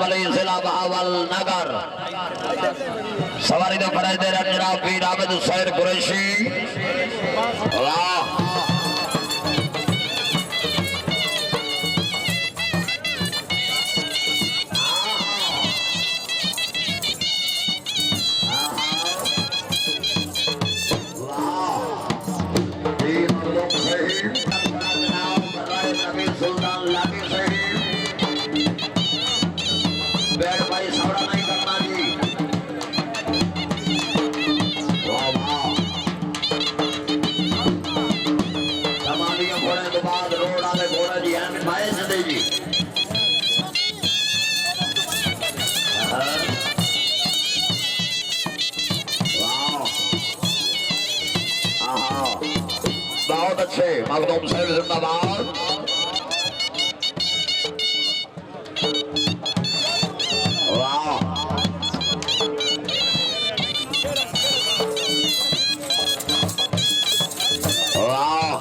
वाली जिला बहावल नगर सवारी तो फराज दे रहा जनाब पीर आबिद हुसैन कुरैशी वाह बहुत अच्छे मखदूम साहब जिंदाबाद वाह वाह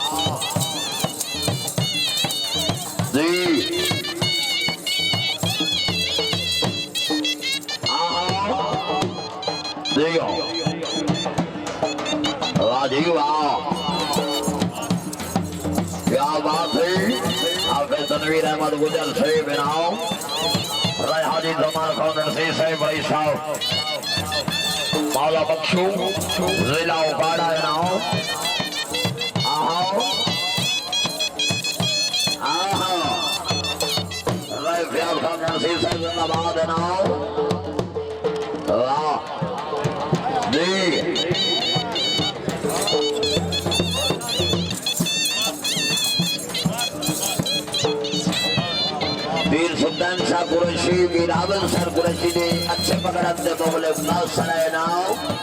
जी वाह जी वाह क्या बात है आप तनवीर अहमद गुजर से बिनाओ राय हाजी जमान खान से बड़ी साहब मौला बख्शू जिला उपाड़ा नाओ आओ आओ राय फ्याल खान से जिंदाबाद नाओ वाह जी वीर सुल्तान शाह कुरैशी वीर आबिद सर कुरैशी ने अच्छे पकड़ते बोले सराय नाव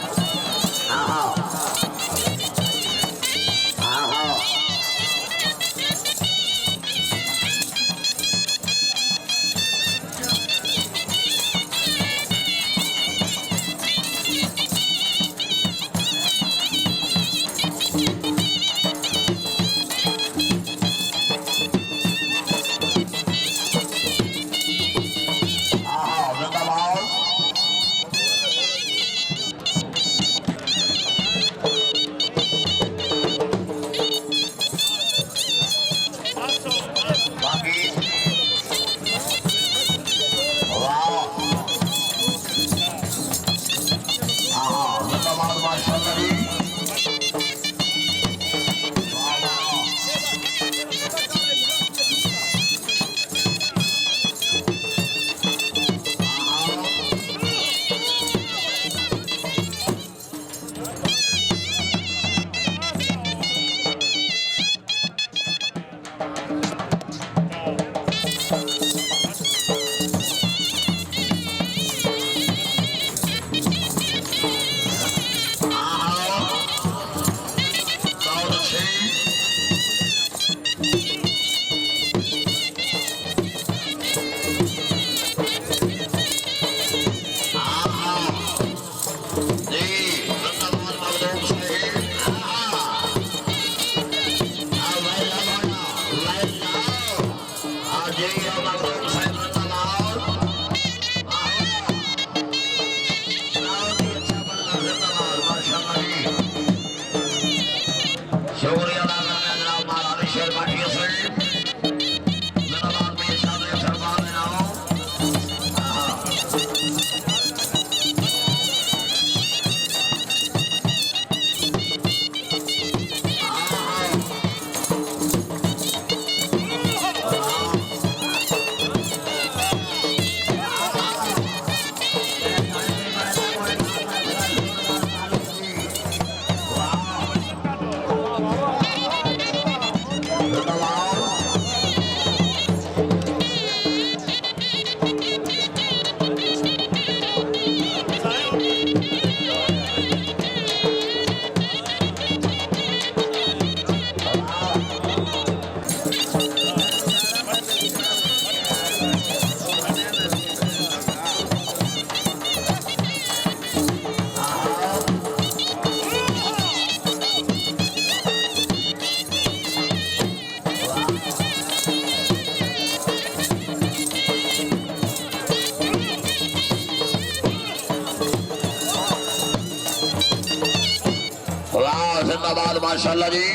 जिंदाबाद माशाल्लाह जी।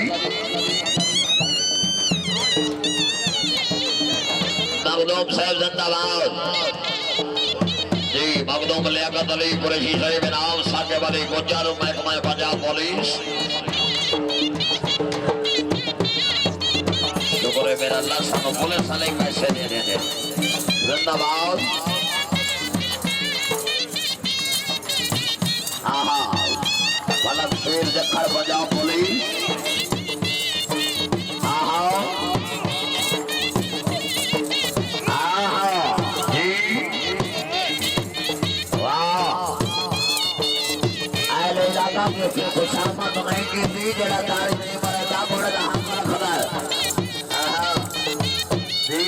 मखदूम साहब जिंदाबाद जी। मखदूम लियाकत अली कुरैशी साहिब इनाम साकिब अली गुज्जर महकमा पंजाब पुलिस। शुक्र है मेरा अल्लाह सानू पुलिस वाले पैसे दे रहे हैं। जिंदाबाद। हाँ बलब शेर जखर पंजाब पुलिस। खुशामद नहीं की थी जरा तारी नहीं मरता बड़ा हम रखदा हां जी।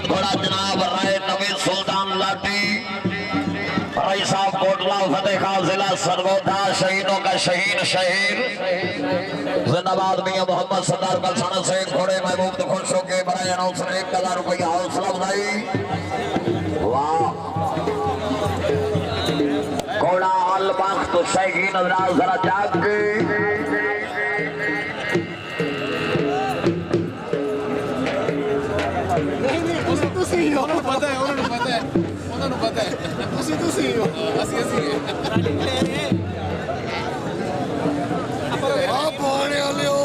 घोड़ा जनाब राय नवीन सुल्तान लाठी भाई साहब कोटला फतेह खान जिला सरगोधा शहीदों का शहीद शहीर जिंदाबाद मियां मोहम्मद सरदार बलसाना से घोड़े महबूब तो खुश होकर बड़ा अनाउंस 1000 रुपया हौसला अफजाई। वाह घोड़ा अल वक्त शहीद नजराल जरा जाग पता है उन्होंने पता है उसी तो सही हो ऐसी आप बोलने वाले हो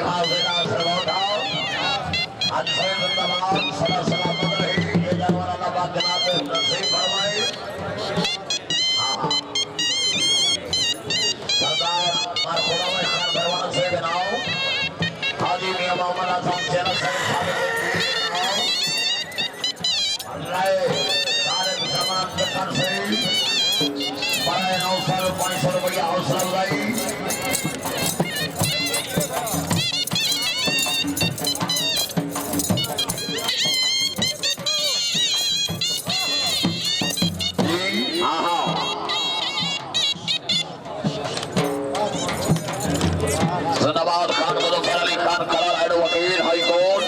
भाव देना सरवोटा आज से जिंदाबाद सदा सलामत रहे ये जानवर अल्लाह पाक जनाब नसीब फरमाए हां सरदार मारखोड़ा में खान भरवान से बनाओ हाजी मियां मोहम्मद आजम चेला साहब अल्लाह तारे जमान कर से बड़े 900 रुपया हौसला अफजाई जिंदाबाद खान मुजफ्फर अली खान खड़ा एडवोकेट हाई कोर्ट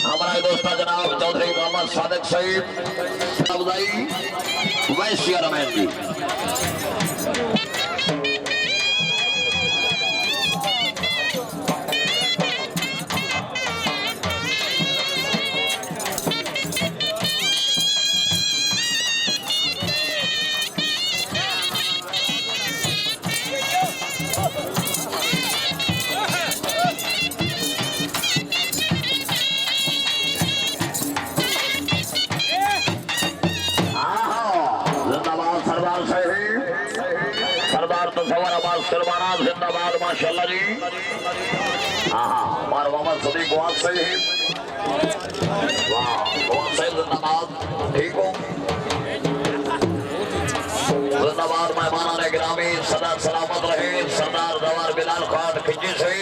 हमारा दोस्त जनाब चौधरी मोहम्मद सादिक सईद अफजाई वैश्य रमैन जी सरवाना जिंदाबाद माशाल्लाह जी हाँ हमारा मोहम्मद सदीक बहुत सही है वाह बहुत सही जिंदाबाद ठीक हो जिंदाबाद मेहमान ने गिरामी सदा सलामत रहे सरदार जवाहर बिलाल खान खिंची से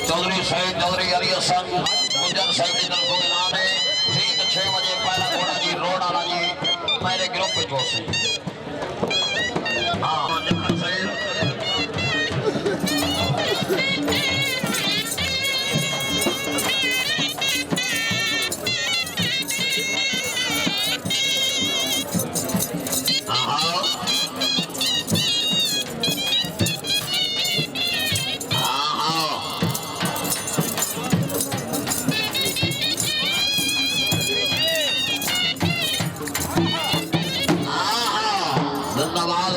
चौधरी सईद चौधरी अली हसन गुजर सईद इधर को ऐलान है ठीक 6 बजे पहला घोड़ा जी रोड वाला जी मेरे ग्रुप पे जोश है हाँ सईद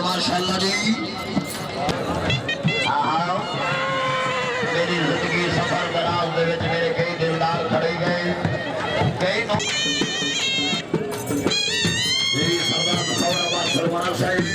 माशाल्लाह जी मेरी जिंदगी सफर दराज दे विच मेरे कई दिलदार खड़े गए कई जी सरदार सौरभ सरवाना साहब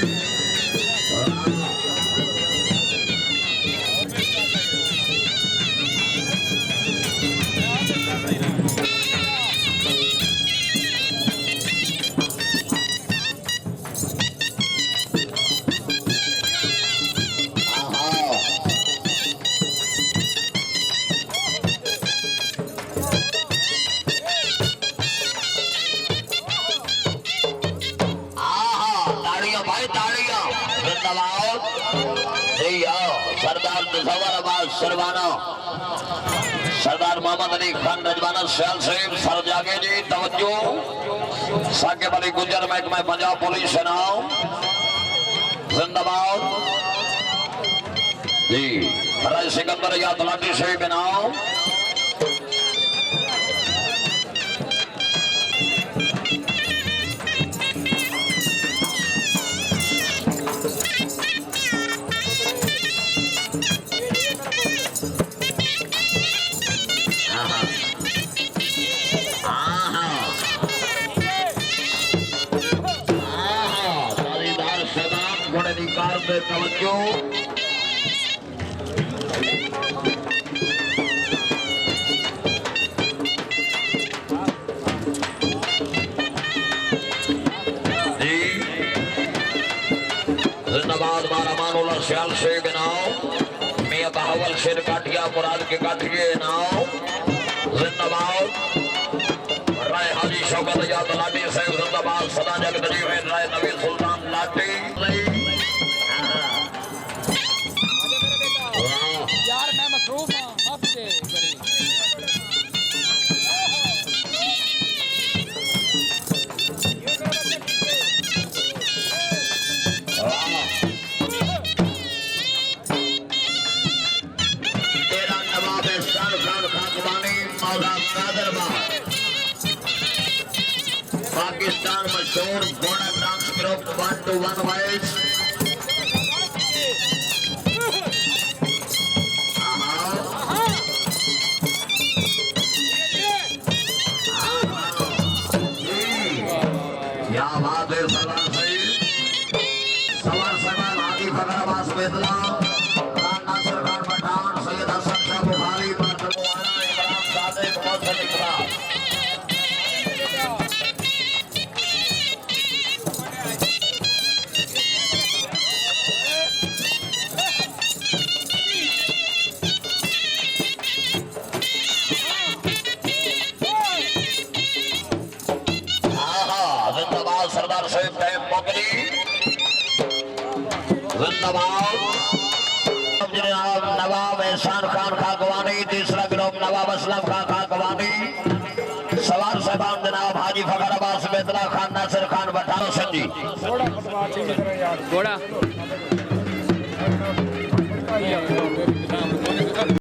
सरवाना सरदार मोहम्मद अली खान रजवाना सयाल साहिब सर जागे जी तवज्जो साकिब अली गुजर महकमा पंजाब पुलिस सेना जिंदाबाद जी राय सिकंदर या तलाटी से बनाओ तवज्जो जिंदाबाद मारा मानोला श्याल से बनाओ मियां बहावल शेर काटिया मुराद के काटिए नाओ जिंदाबाद राय हाजी शौकत याद लाटी से जिंदाबाद सदा जग नजीब राय नबी सुल्तान लाटी यार मैं मसरूफ हूं माफ कीजिए पाकिस्तान मशहूर modern dance group 1-to-1 wise क्या बात है सरदार सही सवार सवार हाजी फकर अब्बास बेतला खान नासिर खान पठान सैयद हसन शाह बुखारी बादलवाना इमरान सादिक मोहसिन इकराम सरदार साहब टाइम मोगली जिंदाबाद जनाब नवाब एहसान खान खाकवानी तीसरा ग्रुप नवाब असलम खान खाकवानी सवार साहब जनाब हाजी फकर अब्बास बेतला खान नासिर खान बटालो संजी घोड़ा